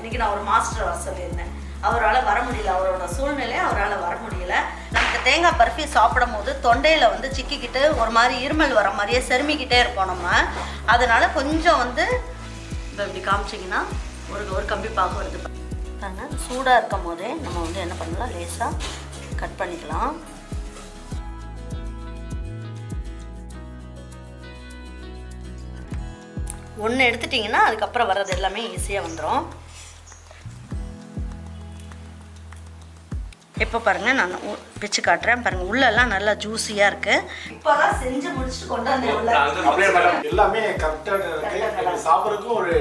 இன்றைக்கி நான் ஒரு மாஸ்டர் வர சொல்லியிருந்தேன். அவரால் வர முடியல, அவரோட சூழ்நிலை அவரால் வர முடியல. நமக்கு தேங்காய் பர்ஃபி சாப்பிடும் போது தொண்டையில் வந்து சிக்கிக்கிட்டு ஒரு மாதிரி இருமல் வர மாதிரியே செருமிக்கிட்டே இருப்போம் நம்ம. அதனால் கொஞ்சம் வந்து இப்போ இப்படி காமிச்சிங்கன்னா ஒரு கம்பி பாகு வருது பாருங்க. சூடாக இருக்கும் போதே நம்ம வந்து என்ன பண்ணலாம், லேசாக கட் பண்ணிக்கலாம். ஒன்று எடுத்துட்டிங்கன்னா அதுக்கப்புறம் வர்றது எல்லாமே ஈஸியாக வந்துடும். இப்போ பாருங்கள், நான் பிச்சு காட்டுறேன் பாருங்கள். உள்ளெல்லாம் நல்லா ஜூஸியாக இருக்குது. இப்போ தான் செஞ்சு முடிச்சுட்டு கொண்டாந்து எல்லாமே கரெக்டாக இருக்குது. சாப்பிட்றதுக்கும் ஒரு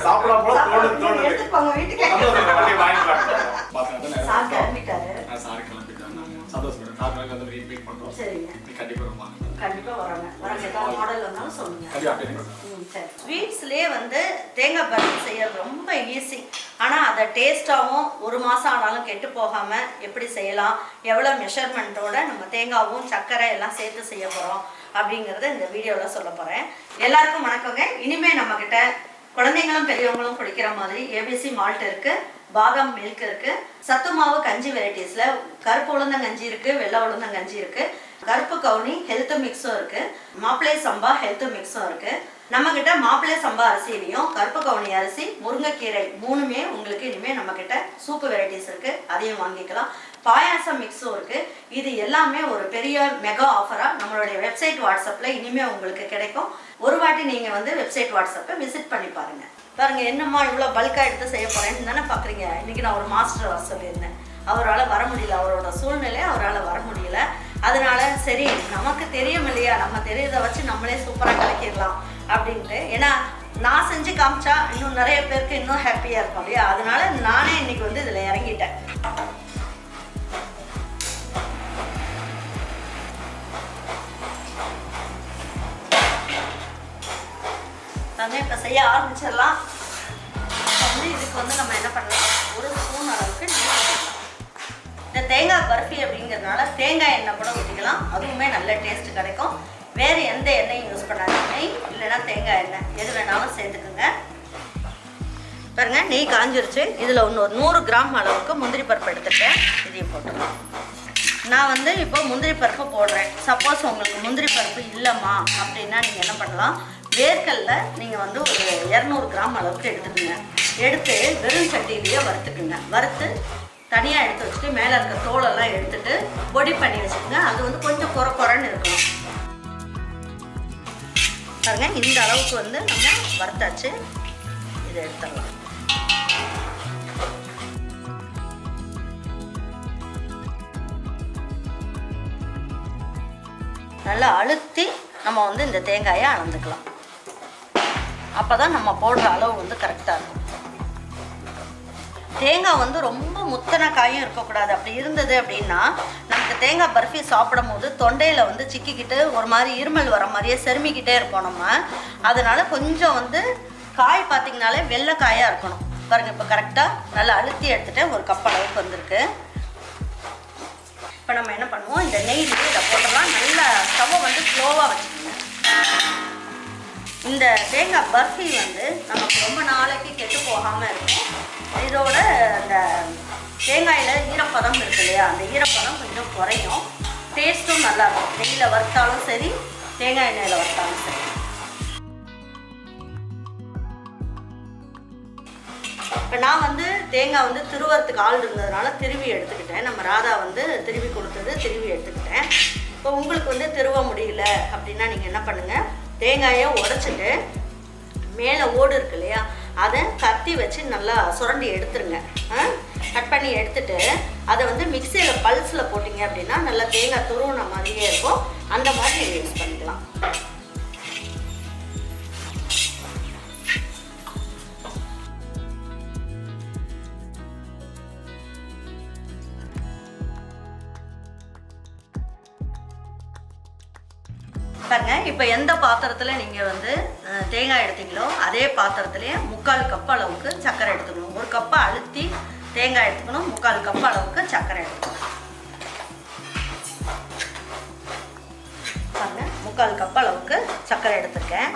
சாப்பிடாம எடுத்துப்பாங்க வீட்டுக்கு. சார் கிளம்பிட்டாரு. கண்டிப்பாக வராங்க. ஏதாவது மாடல் வந்தாலும் சொல்லுங்கள். சரி, ஸ்வீட்ஸ்லேயே வந்து தேங்காய் பர்ஃபி செய்யறது ரொம்ப ஈஸி. ஆனால் அதை டேஸ்ட்டாகவும் ஒரு மாதம் ஆனாலும் கெட்டு போகாமல் எப்படி செய்யலாம், எவ்வளோ மெஷர்மெண்ட்டோட நம்ம தேங்காவும் சர்க்கரை எல்லாம் சேர்த்து செய்ய போகிறோம் அப்படிங்கிறத இந்த வீடியோவில் சொல்ல போகிறேன். எல்லாருக்கும் வணக்கங்க. இனிமேல் நம்மக்கிட்ட குழந்தைங்களும் பெரியவங்களும் குடிக்கிற மாதிரி ஏபிசி மால்ட் இருக்குது, பாதாம் மில்க் இருக்குது, சத்து மாவு கஞ்சி வெரைட்டிஸில் கருப்பு உளுந்தங்கஞ்சி இருக்குது, வெள்ளை உளுந்தங்கஞ்சி இருக்குது, கருப்பு கவுனி ஹெல்த் மிக்ஸும் இருக்குது, மாப்பிள்ளை சம்பா ஹெல்த் மிக்ஸும் இருக்குது. நம்மக்கிட்ட மாப்பிள்ளை சம்பா அரிசியிலையும் கருப்பு கவுனி அரிசி, முருங்கைக்கீரை மூணுமே உங்களுக்கு இனிமேல் நம்மக்கிட்ட சூப்பு வெரைட்டிஸ் இருக்குது, அதையும் வாங்கிக்கலாம். பாயாசம் மிக்ஸும் இருக்குது. இது எல்லாமே ஒரு பெரிய மெகா ஆஃபராக நம்மளுடைய வெப்சைட் வாட்ஸ்அப்பில் இனிமேல் உங்களுக்கு கிடைக்கும். ஒரு வாட்டி நீங்கள் வந்து வெப்சைட் வாட்ஸ்அப்பை விசிட் பண்ணி பாருங்கள். பாருங்கள், என்னம்மா இவ்வளோ பல்காக எடுத்து செய்ய போகிறேன்னு தானே பார்க்குறீங்க. இன்றைக்கி நான் ஒரு மாஸ்டர் வர சொல்லியிருந்தேன். அவரால் வர முடியல, அவரோட சூழ்நிலை அவரால் வர முடியல. அதனால சரி, நமக்கு தெரியும் இல்லையா, நம்ம தெரியறதை வச்சு நம்மளே சூப்பராக கலக்கிடலாம் அப்படின்ட்டு. ஏன்னா நான் செஞ்சு காமிச்சா இன்னும் நிறைய பேருக்கு இன்னும் ஹாப்பியாக இருக்கும் இல்லையா. அதனால நானே இன்னைக்கு வந்து இதில் இறங்கிட்டேன். நாங்கள் இப்போ செய்ய ஆரம்பிச்சிடலாம். வந்து இதுக்கு வந்து நம்ம என்ன பண்ணலாம், ஒரு ஸ்பூன் அளவுக்கு நெய் ஊற்றிக்கலாம். இந்த தேங்காய் பர்ஃபி அப்படிங்கிறதுனால தேங்காய் எண்ணெய் கூட ஊற்றிக்கலாம், அதுவுமே நல்ல டேஸ்ட் கிடைக்கும். வேறு எந்த எண்ணெயும் யூஸ் பண்ணாங்க, நெய் இல்லைன்னா தேங்காய் எண்ணெய் எது வேணாலும் சேர்த்துக்குங்க. பாருங்க, நெய் காஞ்சிருச்சு. இதில் ஒரு 100 கிராம் அளவுக்கு முந்திரி பருப்பு எடுத்துட்டேன், இதையும் போட்டுக்கலாம். நான் வந்து இப்போ முந்திரி பருப்பு போடுறேன். சப்போஸ் உங்களுக்கு முந்திரி பருப்பு இல்லைம்மா அப்படின்னா நீங்கள் என்ன பண்ணலாம், வேர்க்கல்ல நீங்கள் வந்து ஒரு 200 கிராம் அளவுக்கு எடுத்துக்கோங்க. எடுத்து வெறும் சட்டியிலேயே வறுத்துக்குங்க. வறுத்து தனியாக எடுத்து வச்சுட்டு மேலே இருக்க தோலெல்லாம் எடுத்துட்டு பொடி பண்ணி வச்சுக்கோங்க. அது வந்து கொஞ்சம் குறைன்னு இருக்கணும். பாருங்க, இந்த அளவுக்கு வந்து நம்ம வறுத்தாச்சு. இதை எடுத்துடலாம். நல்லா அழுத்தி நம்ம வந்து இந்த தேங்காயை அளந்துக்கலாம். அப்போ தான் நம்ம போடுற அளவு வந்து கரெக்டாக இருக்கும். தேங்காய் வந்து ரொம்ப முத்தன காயும் இருக்கக்கூடாது. அப்படி இருந்தது அப்படின்னா நமக்கு தேங்காய் பர்ஃபி சாப்பிடும் போது தொண்டையில் வந்து சிக்கிக்கிட்டு ஒரு மாதிரி இருமல் வர மாதிரியே செருமிக்கிட்டே இருப்போம் நம்ம. அதனால் கொஞ்சம் வந்து காய் பார்த்திங்கனாலே வெள்ளை காயாக இருக்கணும். பாருங்கள், இப்போ கரெக்டாக நல்லா அழுத்தி எடுத்துகிட்டு ஒரு கப் அளவுக்கு வந்திருக்கு. இப்போ நம்ம என்ன பண்ணுவோம், இந்த நெய்லேயே இதை போட்டோம்னா நல்லா ஸ்டவ்வை வந்து ஸ்லோவாக வச்சுக்கோங்க. இந்த தேங்காய் பர்ஃபி வந்து நமக்கு ரொம்ப நாளைக்கு கெட்டு போகாமல் இருக்கும். இதோட அந்த தேங்காயில் ஈரப்பதம் இருக்கு இல்லையா, அந்த ஈரப்பதம் கொஞ்சம் குறையும். டேஸ்ட்டும் நல்லாயிருக்கும். நெய்யில் வறுத்தாலும் சரி, தேங்காய் எண்ணெயில் வறுத்தாலும் சரி. இப்போ நான் வந்து தேங்காய் வந்து திருவறதுக்கு ஆள் இருந்ததுனால திருவி எடுத்துக்கிட்டேன். நம்ம ராதா வந்து திருவி கொடுத்தது திருவி எடுத்துக்கிட்டேன். இப்போ உங்களுக்கு வந்து திருவ முடியல அப்படின்னா நீங்கள் என்ன பண்ணுங்கள், தேங்காயை உடைச்சிட்டு மேலே ஓடு இருக்கு இல்லையா, அதை கத்தி வச்சு நல்லா சுரண்டி எடுத்துருங்க. கட் பண்ணி எடுத்துட்டு அதை வந்து மிக்சியில் பல்ஸில் போட்டிங்க அப்படின்னா நல்லா தேங்காய் துருவின மாதிரியே இருக்கும். அந்த மாதிரி நீங்கள் யூஸ் பண்ணிக்கலாம். பாருங்க, இப்போ எந்த பாத்திரத்தில் நீங்கள் வந்து தேங்காய் எடுத்தீங்களோ அதே பாத்திரத்துலேயே 3/4 கப் அளவுக்கு சர்க்கரை எடுத்துக்கணும். 1 கப்பை அழுத்தி தேங்காய் எடுத்துக்கணும், 3/4 கப் அளவுக்கு சர்க்கரை எடுத்துக்கணும். பாருங்க, 3/4 கப் அளவுக்கு சர்க்கரை எடுத்துருக்கேன்.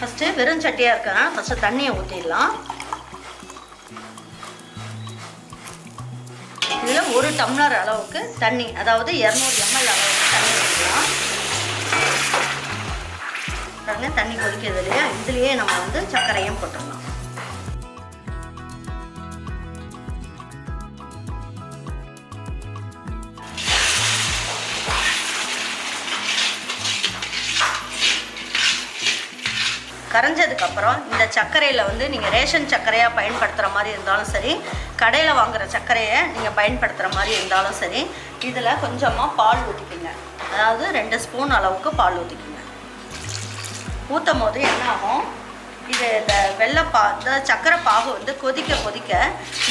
ஃபஸ்ட்டு வெறும் சட்டியாக இருக்கனால ஃபஸ்ட்டு தண்ணியை ஊற்றிடலாம். இதில் 1 டம்ளர் அளவுக்கு தண்ணி, அதாவது 200 ml அளவுக்கு தண்ணி ஊற்றலாம். பாருங்க தண்ணி கொதிக்கிறது இல்லையா, இதுலேயே நம்ம வந்து சர்க்கரையும் போட்டுடலாம். கரைஞ்சதுக்கப்புறம் இந்த சர்க்கரையில் வந்து நீங்கள் ரேஷன் சர்க்கரையாக பயன்படுத்துகிற மாதிரி இருந்தாலும் சரி, கடையில் வாங்குகிற சர்க்கரையை நீங்கள் பயன்படுத்துகிற மாதிரி இருந்தாலும் சரி, இதில் கொஞ்சமாக பால் ஊற்றிக்குங்க. அதாவது 2 ஸ்பூன் அளவுக்கு பால் ஊற்றிக்குங்க. ஊற்றும் போது என்ன ஆகும், இது இந்த இந்த சர்க்கரை பாகு வந்து கொதிக்க கொதிக்க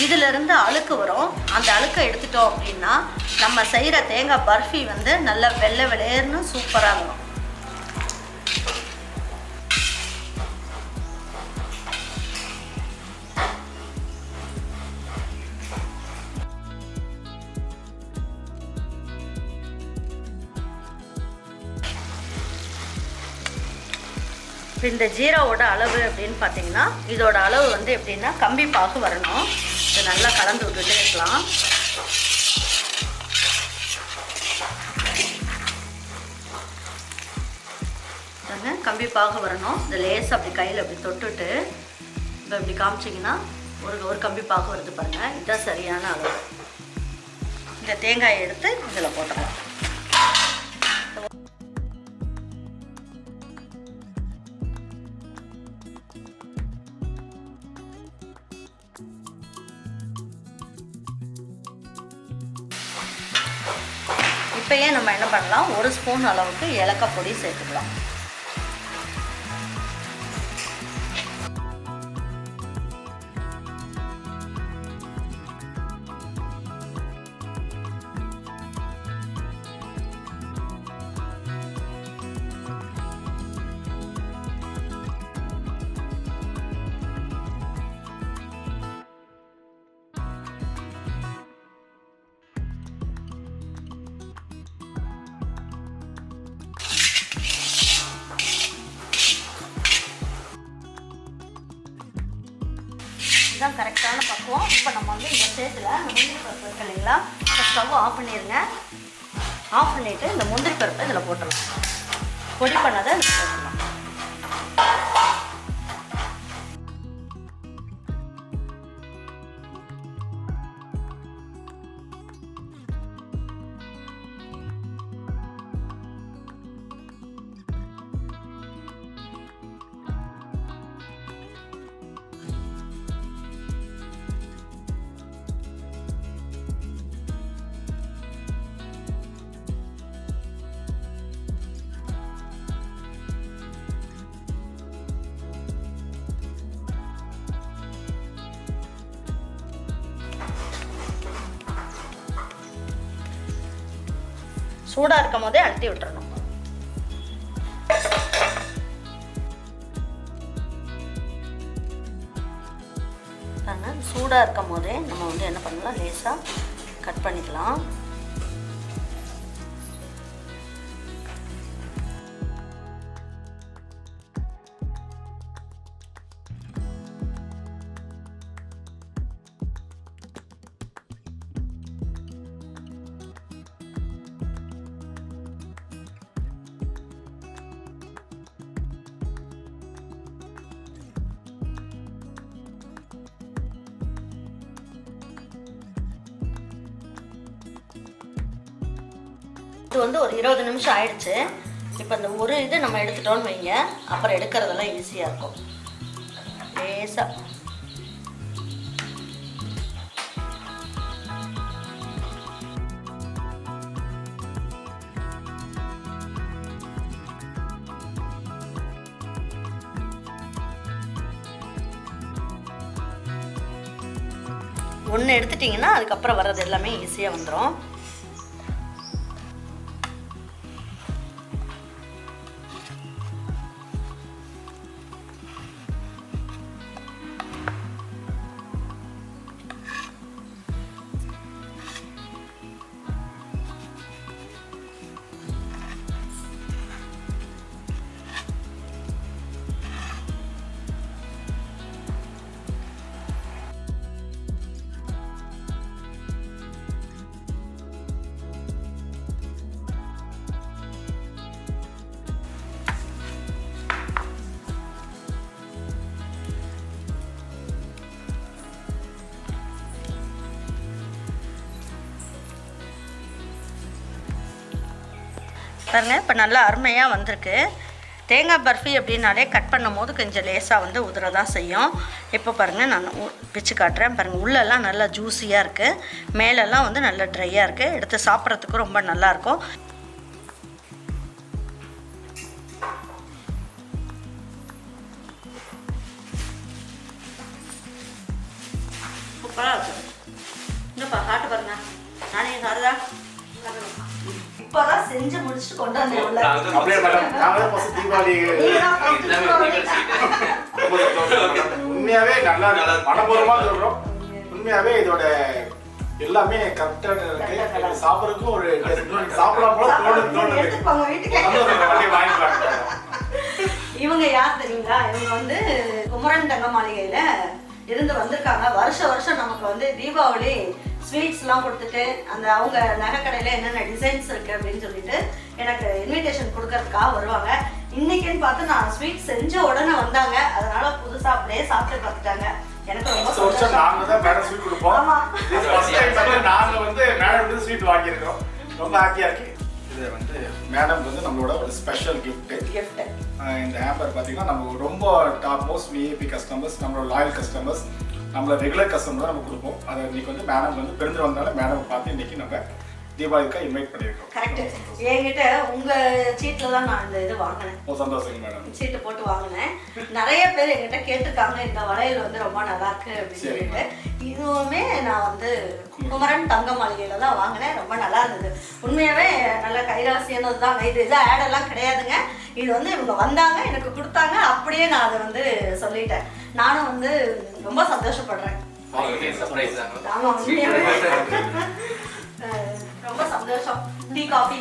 இதிலிருந்து அழுக்கு வரும். அந்த அழுக்கை எடுத்துட்டோம் அப்படின்னா நம்ம செய்கிற தேங்காய் பர்ஃபி வந்து நல்லா வெள்ளை வெளேர்னு சூப்பராக இருக்கும். இந்த ஜீராவோட அளவு அப்படின்னு பார்த்தீங்கன்னா, இதோட அளவு வந்து எப்படின்னா கம்பி பாகு வரணும். இதை நல்லா கலந்து விட்டுட்டே இருக்கலாம். கம்பி பாகு வரணும். இந்த லேஸ் அப்படி கையில் அப்படி தொட்டுட்டு இப்போ இப்படி காமிச்சிங்கன்னா ஒரு கம்பி பாகு வருது பாருங்கள். இதுதான் சரியான அளவு. இந்த தேங்காயை எடுத்து இதில் போட்டுடலாம். இப்போயே நம்ம என்ன பண்ணலாம், 1 ஸ்பூன் அளவுக்கு ஏலக்காய் பொடி சேர்த்துக்கலாம். இதுதான் கரெக்டான பக்குவம். இப்போ நம்ம வந்து இந்த ஸ்டேஜில் முந்திரி பருப்பு இருக்கு இல்லைங்களா, ஸ்டவ் ஆஃப் பண்ணிடுங்க. ஆஃப் பண்ணிவிட்டு இந்த முந்திரி பருப்பை இதில் போட்டுடலாம். பொடி பண்ணதை போட்டுடலாம். சூடாக இருக்கும் போதே அழுத்தி விட்டுறணும். சூடாக இருக்கும் போதே நம்ம வந்து என்ன பண்ணலாம், லேசாக கட் பண்ணிக்கலாம். இது வந்து ஒரு 20 நிமிஷம் ஆயிடுச்சு. இப்போ இந்த ஒரு இது நம்ம எடுத்துட்டோம்னு வைங்க, அப்புறம் எடுக்கிறதெல்லாம் ஈஸியாக இருக்கும். லேசாக ஒன்று எடுத்துட்டிங்கன்னா அதுக்கப்புறம் வர்றது எல்லாமே ஈஸியாக வந்துடும். பாருங்கள் இப்போ நல்லா அருமையாக வந்திருக்கு. தேங்காய் பர்ஃபி அப்படின்னாலே கட் பண்ணும் போது கொஞ்சம் லேசாக வந்து உதிர தான் செய்யும். இப்போ பாருங்கள் நான் பிச்சு காட்டுறேன். பாருங்கள் உள்ளெல்லாம் நல்லா ஜூஸியாக இருக்குது, மேலெல்லாம் வந்து நல்லா ட்ரையாக இருக்குது. எடுத்து சாப்பிட்றதுக்கு ரொம்ப நல்லாயிருக்கும். சூப்பராக இருக்கும். இன்னும்ப்பா காட்டு பாருங்க. நானே காருதா இப்போதான் செஞ்சு முடிச்சுட்டு கொண்டு வந்தேன். உண்மையாவே நல்லா மனப்பூர்வமா சொல்றோம். உண்மையாவே இதோட எல்லாமே கரெக்டா இருக்கு. சாப்பிடறதுக்கும் ஒரு சாப்பிடலாம் போல தோணுது. இவங்க யார் தெரியுங்களா? இவங்க வந்து குமரன் தங்க மாளிகையில இருந்து வந்திருக்காங்க. வருஷம் நமக்கு வந்து தீபாவளி ஸ்வீட்ஸ்லாம் கொடுத்துட்டு அந்த அவங்க நகை கடையில் என்னென்ன டிசைன்ஸ் இருக்குது அப்படின்னு சொல்லிட்டு எனக்கு இன்விடேஷன் கொடுக்கறதுக்காக வருவாங்க. இன்னைக்குன்னு பார்த்து நான் ஸ்வீட் செஞ்ச உடனே வந்தாங்க. அதனால புதுசாக அப்படியே சாப்பிட்டு பார்த்துட்டாங்க. எனக்கு ரொம்ப சந்தோஷம். நாங்கள் தான் மேடம் ஸ்வீட் கொடுப்போம். நாங்கள் வந்து மேடம் ஸ்வீட் வாங்கியிருக்கோம். ரொம்ப ஹாப்பியாக இருக்கு. இது வந்து மேடம் வந்து நம்மளோட ஒரு ஸ்பெஷல் கிஃப்ட். இந்த ஹேம்பர் பார்த்தீங்கன்னா நம்ம ரொம்ப டாப் மோஸ்ட் விஐபி கஸ்டமர்ஸ், நம்மளோட லாயல் கஸ்டமர்ஸ், நம்மளோட ரெகுலர் கஸ்டமர் தான் நம்ம கொடுப்போம். அதை இன்னைக்கு வந்து மேடம் வந்து பெருந்து வந்தாலும் மேடம் பார்த்து இன்னைக்கு நம்ம தீபாவளிக்காக இன்வைட் பண்ணியிருக்கோம். கரெக்ட். என்கிட்ட உங்க சீட்டில் தான் நான் இந்த இது வாங்கினேன். சந்தோஷங்க மேடம். சீட்டு போட்டு வாங்கினேன். நிறைய பேர் என்கிட்ட கேட்டிருக்காங்க இந்த வளையல் வந்து ரொம்ப நல்லா இருக்கு அப்படின்னு சொல்லிட்டு. இதுவுமே நான் வந்து குமரன் தங்க மாளிகையில தான் வாங்கினேன். ரொம்ப நல்லா இருந்தது. உண்மையாவே நல்ல கைராசியானது தான். இது ஆடெல்லாம் கிடையாதுங்க. இது வந்து இவங்க வந்தாங்க, எனக்கு கொடுத்தாங்க, அப்படியே நான் அதை வந்து சொல்லிட்டேன். நானும் வந்து ரொம்ப சந்தோஷப்படுறேன். ஆமா, உண்மையாவே ரொம்ப சந்தோஷம். டீ காஃபி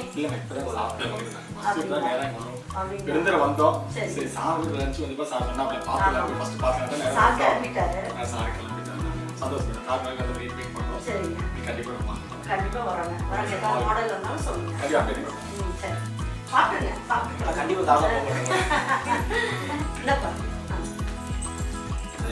விருந்தில் வந்தோம். சரி சாமி லஞ்ச் வந்து சாப்பிட்டோம்னா அப்படி பார்க்கலாம். ஃபர்ஸ்ட் பார்க்கலாம். சார் கிளம்பிட்டாரு. சார் கிளம்பிட்டாரு. சந்தோஷம். நார்மலாக வந்து வெயிட் பண்ணுறோம். சரிங்க. கண்டிப்பாக வராங்க. ஏதாவது மாடல் வந்தாலும் சொல்லுங்க. கண்டிப்பாக. சரி சாப்பிடுங்க. சாப்பிட்டு கண்டிப்பாக சாப்பிட போகிறேன். இல்லைப்பா